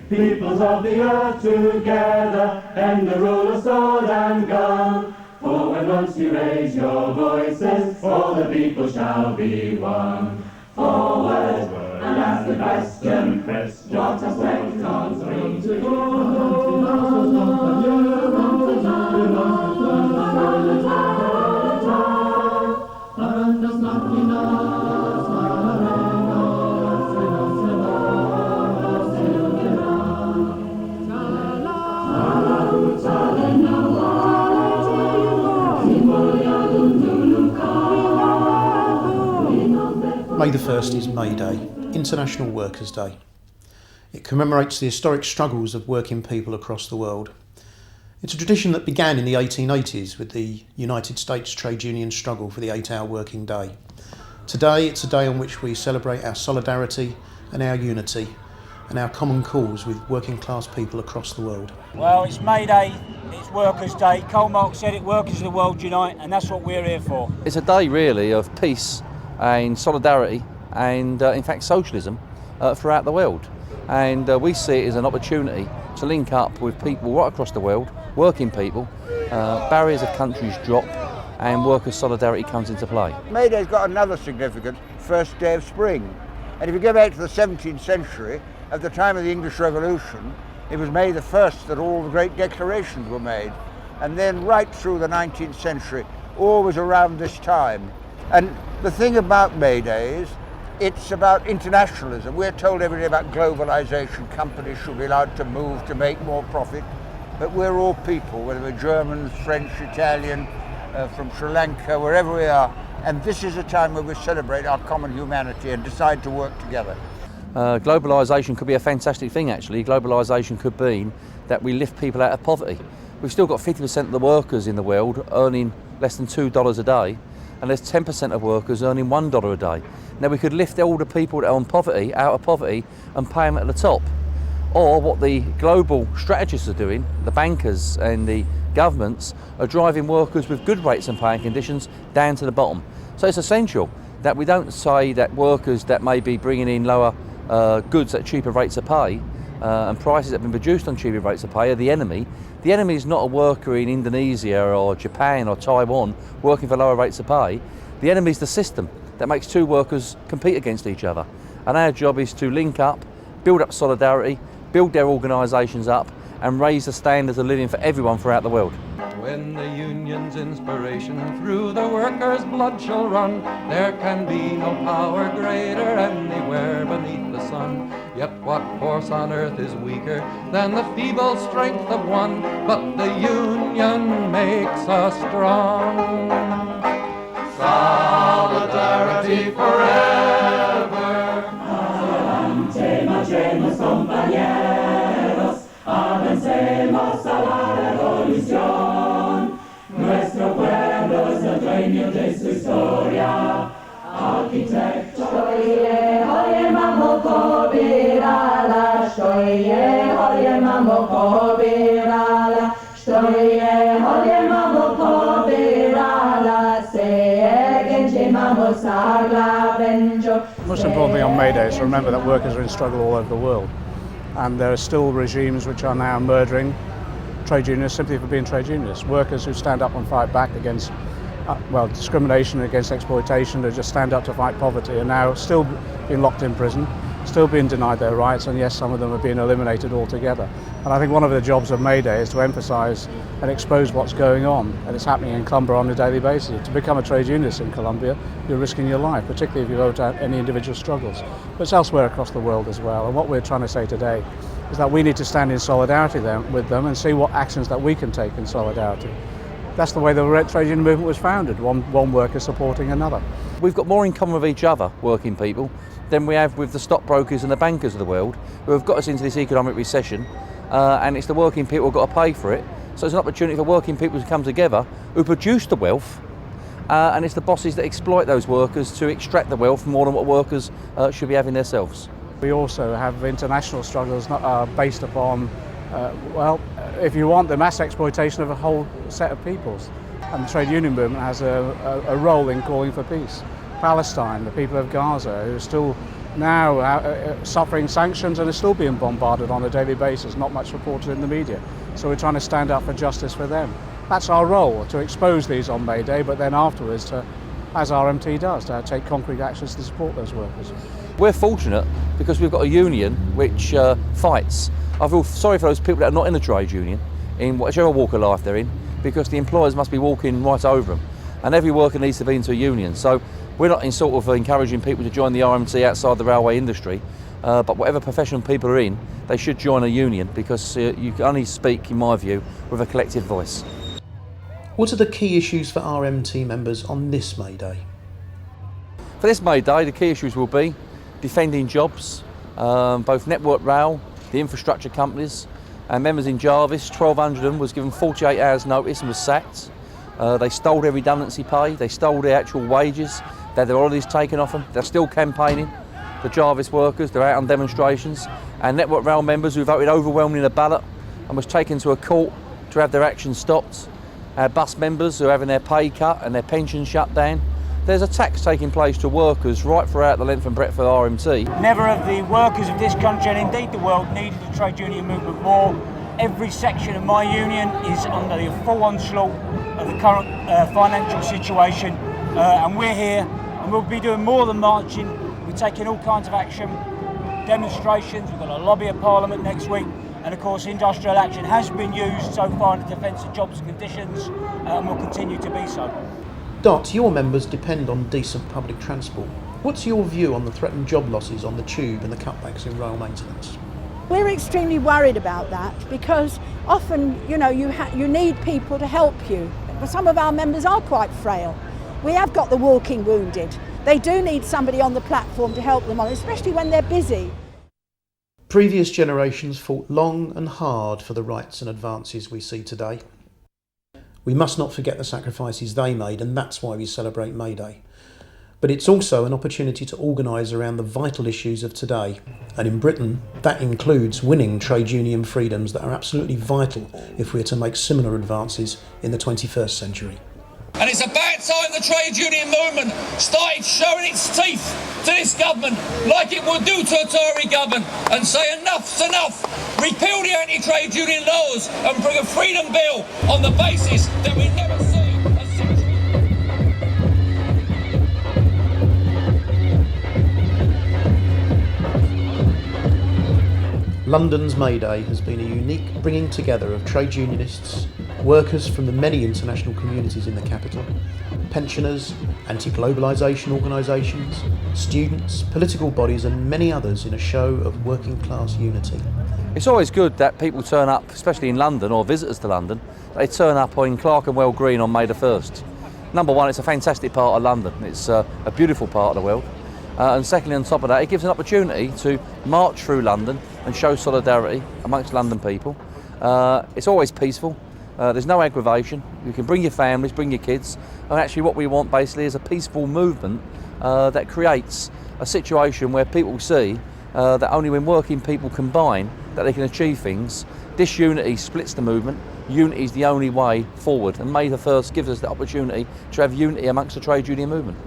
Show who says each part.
Speaker 1: Peoples of the earth together, and the rule of sword and gun. For when once you raise your voices, all the people shall be one. Forward, and as the bastion, what a strength on spring to
Speaker 2: May the 1st is May Day, International Workers' Day. It commemorates the historic struggles of working people across the world. It's a tradition that began in the 1880s with the United States trade union struggle for the 8-hour working day. Today it's a day on which we celebrate our solidarity and our unity and our common cause with working class people across the world.
Speaker 3: Well, it's May Day, it's Workers' Day. Karl Marx said it, workers of the world unite, and that's what we're here for.
Speaker 4: It's a day really of peace and solidarity and in fact socialism throughout the world, and we see it as an opportunity to link up with people right across the world, working people. Barriers of countries drop and workers' solidarity comes into play.
Speaker 5: May Day's got another significance, first day of spring, and if you go back to the 17th century, at the time of the English Revolution, it was May the 1st that all the great declarations were made, and then right through the 19th century, always around this time. And the thing about May Day is, it's about internationalism. We're told every day about globalization, companies should be allowed to move to make more profit, but we're all people, whether we're Germans, French, Italian, from Sri Lanka, wherever we are, and this is a time where we celebrate our common humanity and decide to work together.
Speaker 4: Globalisation could be a fantastic thing actually. Globalisation could mean that we lift people out of poverty. We've still got 50% of the workers in the world earning less than $2 a day, and there's 10% of workers earning $1 a day. Now we could lift all the people that are on poverty out of poverty and pay them at the top. Or what the global strategists are doing, the bankers and the governments, are driving workers with good rates and paying conditions down to the bottom. So it's essential that we don't say that workers that may be bringing in lower goods at cheaper rates of pay and prices that have been produced on cheaper rates of pay are the enemy. The enemy is not a worker in Indonesia or Japan or Taiwan working for lower rates of pay. The enemy is the system that makes two workers compete against each other. And our job is to link up, build up solidarity, build their organisations up and raise the standards of living for everyone throughout the world.
Speaker 6: When the union's inspiration through the workers' blood shall run, there can be no power greater anywhere beneath the sun. Yet what force on earth is weaker than the feeble strength of one? But the union makes us strong. Solidarity forever.
Speaker 1: Adelante, marchemos compañeros, avancemos a la revolución. Nuestro pueblo es el dueño de su historia, arquitecto.
Speaker 7: Stoje, hoje mamo pobierala, stoje, hoje mamo pobierala, stoje, hoje mamo pobierala, se gęcie mamo sarla benjo.
Speaker 8: The most important thing on May Day is to remember that workers are in struggle all over the world, and there are still regimes which are now murdering trade unionists simply for being trade unionists. Workers who stand up and fight back against discrimination, against exploitation, who just stand up to fight poverty, are now still being locked in prison, still being denied their rights, and yes, some of them are being eliminated altogether. And I think one of the jobs of May Day is to emphasise and expose what's going on, and it's happening in Colombia on a daily basis. To become a trade unionist in Colombia, you're risking your life, particularly if you go to any individual struggles. But it's elsewhere across the world as well, and what we're trying to say today is that we need to stand in solidarity with them and see what actions that we can take in solidarity. That's the way the trade union movement was founded, one worker supporting another.
Speaker 4: we've got more in common with each other, working people, than we have with the stockbrokers and the bankers of the world who have got us into this economic recession, and it's the working people who've got to pay for it. So it's an opportunity for working people to come together who produce the wealth, and it's the bosses that exploit those workers to extract the wealth more than what workers should be having themselves.
Speaker 8: We also have international struggles based upon, well, if you want, the mass exploitation of a whole set of peoples. And the trade union movement has a role in calling for peace. Palestine, the people of Gaza, who are still now suffering sanctions and are still being bombarded on a daily basis, not much reported in the media. So we're trying to stand up for justice for them. That's our role, to expose these on May Day, but then afterwards, as RMT does, to take concrete actions to support those workers.
Speaker 4: We're fortunate because we've got a union which fights. I feel sorry for those people that are not in the trade union, in whichever walk of life they're in, because the employers must be walking right over them. And every worker needs to be into a union. So we're not in sort of encouraging people to join the RMT outside the railway industry, but whatever profession people are in, they should join a union, because you can only speak, in my view, with a collective voice.
Speaker 2: What are the key issues for RMT members on this May Day?
Speaker 4: For this May Day, the key issues will be defending jobs, both Network Rail, the infrastructure companies, and members in Jarvis. 1,200 of them was given 48 hours notice and was sacked. They stole their redundancy pay, they stole their actual wages, they had their holidays taken off them. They're still campaigning. The Jarvis workers, they're out on demonstrations. And Network Rail members who voted overwhelmingly in a ballot and was taken to a court to have their actions stopped. Our bus members who are having their pay cut and their pension shut down. There's a tax taking place to workers right throughout the length and breadth of RMT.
Speaker 3: Never have the workers of this country, and indeed the world, needed the trade union movement more. Every section of my union is under the full onslaught of the current financial situation, and we're here, and we'll be doing more than marching. We're taking all kinds of action, demonstrations. We've got a lobby at Parliament next week, and of course industrial action has been used so far in the defence of jobs and conditions, and will continue to be so.
Speaker 2: Dot, your members depend on decent public transport. What's your view on the threatened job losses on the tube and the cutbacks in rail maintenance?
Speaker 9: We're extremely worried about that, because often, you know, you need people to help you. Some of our members are quite frail. We have got the walking wounded. They do need somebody on the platform to help them on, especially when they're busy.
Speaker 2: Previous generations fought long and hard for the rights and advances we see today. We must not forget the sacrifices they made, and that's why we celebrate May Day. But it's also an opportunity to organise around the vital issues of today. And in Britain, that includes winning trade union freedoms that are absolutely vital if we're to make similar advances in the 21st century.
Speaker 10: And it's about time the trade union movement started showing its teeth to this government like it would do to a Tory government and say enough's enough. Repeal the anti-trade union laws and bring a freedom bill on the basis that we never see a century.
Speaker 2: London's May Day has been a unique bringing together of trade unionists, workers from the many international communities in the capital, pensioners, anti-globalisation organisations, students, political bodies and many others in a show of working class unity.
Speaker 4: It's always good that people turn up, especially in London, or visitors to London, they turn up in Clerkenwell Green on May the 1st. Number one, it's a fantastic part of London. It's a beautiful part of the world. And secondly, on top of that, it gives an opportunity to march through London and show solidarity amongst London people. It's always peaceful. There's no aggravation. You can bring your families, bring your kids. And actually what we want basically is a peaceful movement that creates a situation where people see that only when working people combine that they can achieve things. This unity splits the movement. Unity is the only way forward, and May the 1st gives us the opportunity to have unity amongst the trade union movement.